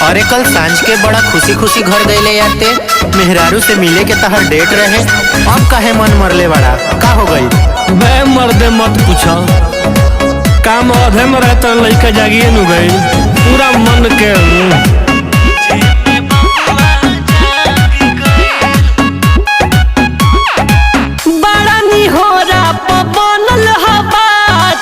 अरे कल सांझ के बड़ा खुशी खुशी घर गईले याते मेहरारू से मिले के तहर डेट रहे, अब काहे मन मरले बड़ा, का हो गई? बे मर्दे मत पूछो, काम अधे में रहता लड़का जागिए नु गई पूरा मन के बड़ा निहोरा बनल ह बात,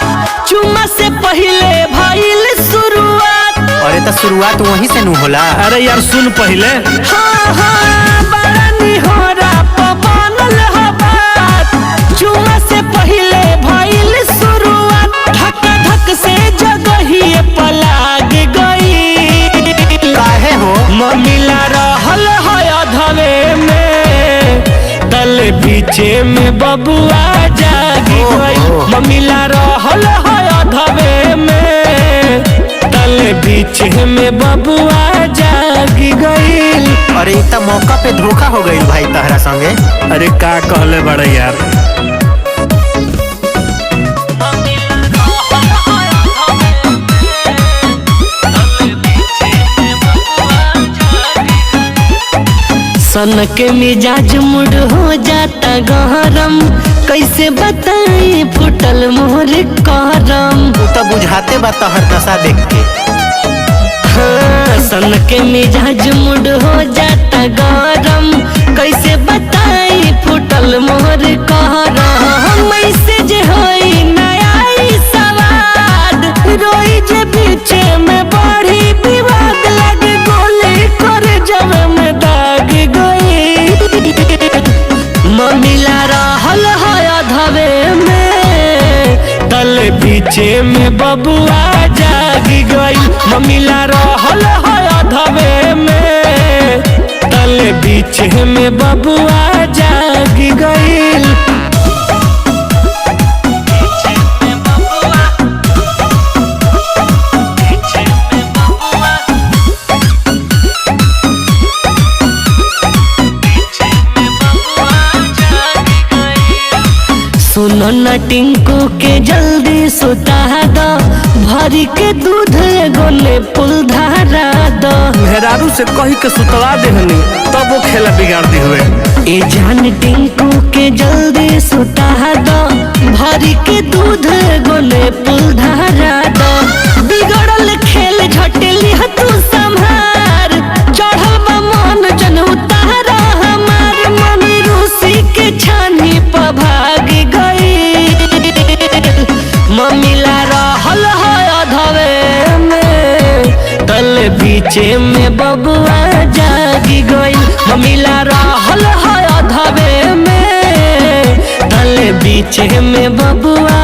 चुम्मा से पहले भइल शुरुआत। अरे तो शुरुआत वहीं से नु होला। अरे यार सुन पहले, हाँ बड़ा निहोरा बनल ह बात, चुम्मा से पहले भइल शुरुआत। धक धक से जगहिए पलाग गई, काहे हो? मिला रहल है अधवे में, तल पीछे में बबुआ जागी गई। मिला रहल है अधवे में, तल पीछे में बबुआ जागी गई। अरे इतना मौका पे धोखा हो गई भाई तहरा संगे। अरे का कहले बड़े यार, सन के मिजाज मुड़ हो जाता गहरम, कैसे बताई फुटल मोर करम। तू तो बुझाते बा तहर दशा देख के। हाँ, सन के मिजाज मुड़ हो जाता गरम, कैसे बताई फुटल मोर करम। ऐसे जे होई नया सवाद, रोई जे पीछे में बढ़ी विवाद, लगे गोली कर जब में दाग गई। मिला रहल है अधवे में, तल पीछे में बबुआ जागी गई। मिला रहल है अधवे में, तल पीछे में बबुआ जागी गई। सुनो न टिंकू के जल्दी सुता दो, भरी के दूध एगो ने पुल धारा दो। मेहरारू से कही के सुतला देहनी तब वो खेला बिगाड़ दी हुए। ए जान टिंकू के जल्दी सुता दो, भरी के दूध एगो ने पुल धारा दो। बिगड़ल खेल झटेली तू संभार, चढ़ल बा मन जन उतारा हमार। मनी रूसी के छानी पर भाग गई। मिला रहल है अधवे में, तल पीछे में बबुआ जागी गई। मिला रहल है अधवे में, तल पीछे में बबुआ